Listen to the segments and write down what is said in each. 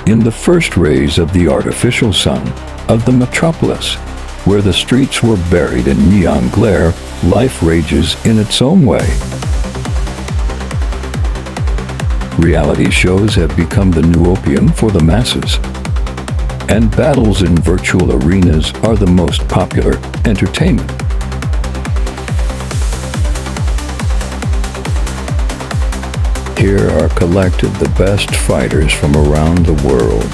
in the first rays of the artificial sun of the metropolis, where the streets were buried in neon glare, life rages in its own way. Reality shows have become the new opium for the masses, and battles in virtual arenas are the most popular entertainment. Here are collected the best fighters from around the world.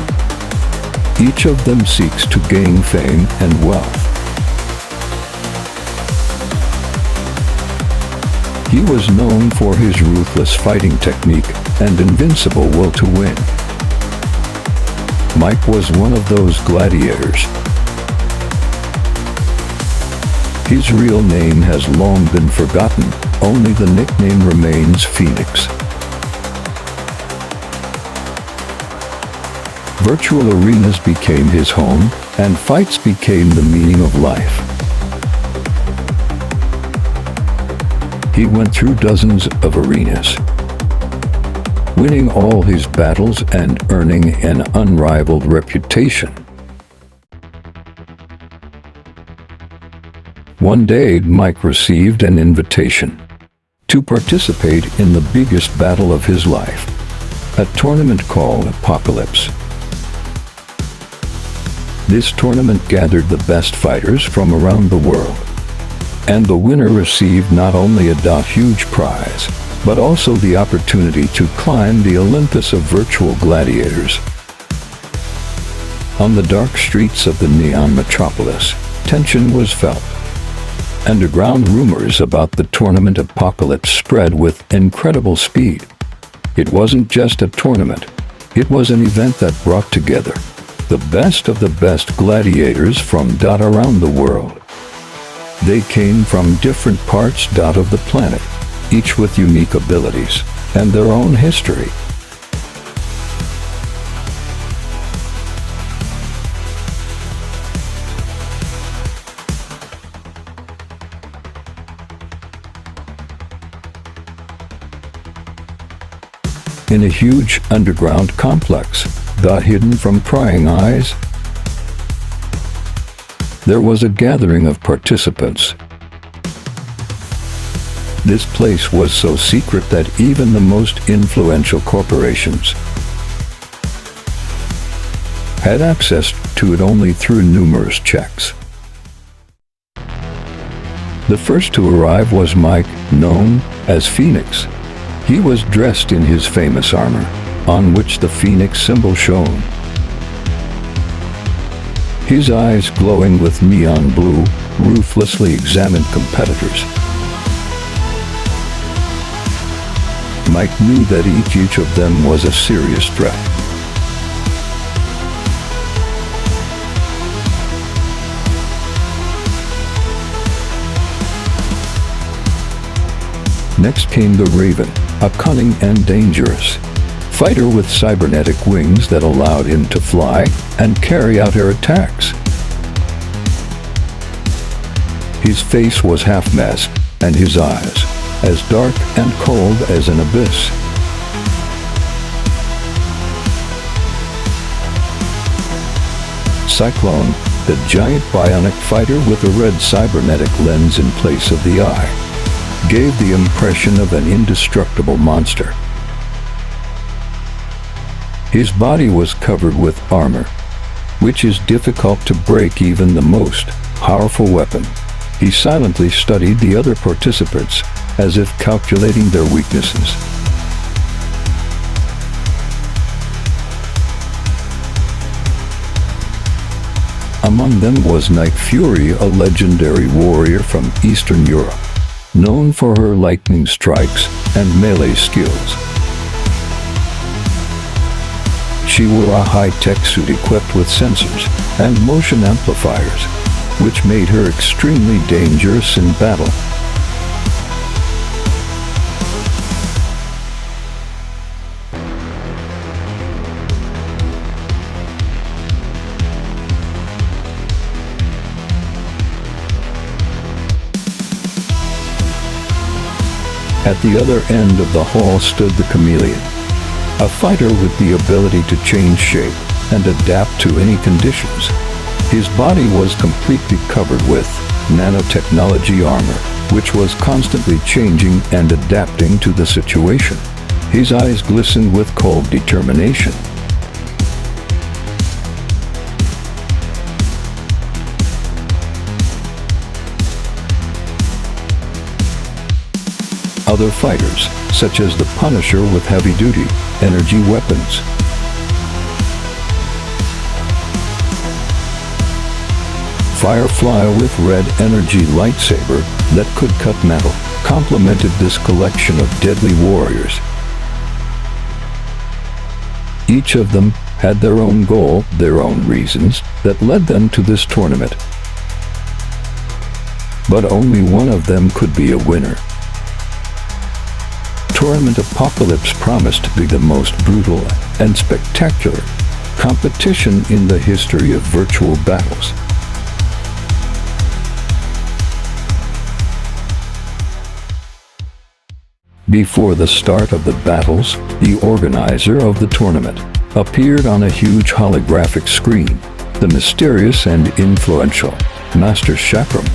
Each of them seeks to gain fame and wealth. He was known for his ruthless fighting technique and invincible will to win. Mike was one of those gladiators. His real name has long been forgotten, only the nickname remains Phoenix. Virtual arenas became his home, and fights became the meaning of life. He went through dozens of arenas, winning all his battles and earning an unrivaled reputation. One day, Mike received an invitation to participate in the biggest battle of his life, a tournament called Apocalypse. This tournament gathered the best fighters from around the world, and the winner received not only a huge prize, but also the opportunity to climb the Olympus of virtual gladiators. On the dark streets of the neon metropolis, tension was felt. Underground rumors about the tournament Apocalypse spread with incredible speed. It wasn't just a tournament, it was an event that brought together the best of the best gladiators from around the world. They came from different parts of the planet, each with unique abilities and their own history. In a huge underground complex, hidden from prying eyes, there was a gathering of participants. This place was so secret that even the most influential corporations had access to it only through numerous checks. The first to arrive was Mike, known as Phoenix. He was dressed in his famous armor, on which the phoenix symbol shone. His eyes glowing with neon blue, ruthlessly examined competitors. Mike knew that each of them was a serious threat. Next came the Raven, a cunning and dangerous fighter with cybernetic wings that allowed him to fly and carry out air attacks. His face was half masked, and his eyes as dark and cold as an abyss. Cyclone, the giant bionic fighter with a red cybernetic lens in place of the eye, gave the impression of an indestructible monster. His body was covered with armor, which is difficult to break even the most powerful weapon. He silently studied the other participants, as if calculating their weaknesses. Among them was Night Fury, a legendary warrior from Eastern Europe, known for her lightning strikes and melee skills. She wore a high-tech suit equipped with sensors and motion amplifiers, which made her extremely dangerous in battle. At the other end of the hall stood the chameleon, A fighter with the ability to change shape and adapt to any conditions. His body was completely covered with nanotechnology armor, which was constantly changing and adapting to the situation. His eyes glistened with cold determination. Other fighters, such as the Punisher with heavy-duty energy weapons, Firefly with red energy lightsaber that could cut metal, complemented this collection of deadly warriors. Each of them had their own goal, their own reasons that led them to this tournament. But only one of them could be a winner. Tournament Apocalypse promised to be the most brutal and spectacular competition in the history of virtual battles. Before the start of the battles, the organizer of the tournament appeared on a huge holographic screen, the mysterious and influential Master Chakram.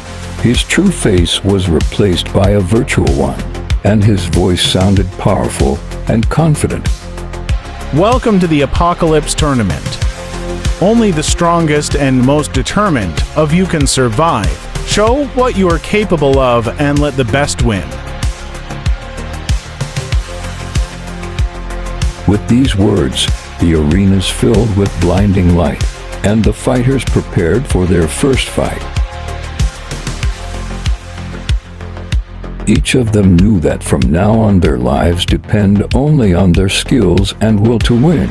His true face was replaced by a virtual one, and his voice sounded powerful and confident. Welcome to the Apocalypse Tournament. Only the strongest and most determined of you can survive. Show what you are capable of and let the best win. With these words, the arenas filled with blinding light, and the fighters prepared for their first fight. Each of them knew that from now on their lives depend only on their skills and will to win.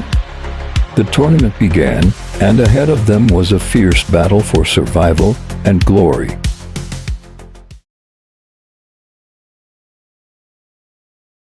The tournament began, and ahead of them was a fierce battle for survival and glory.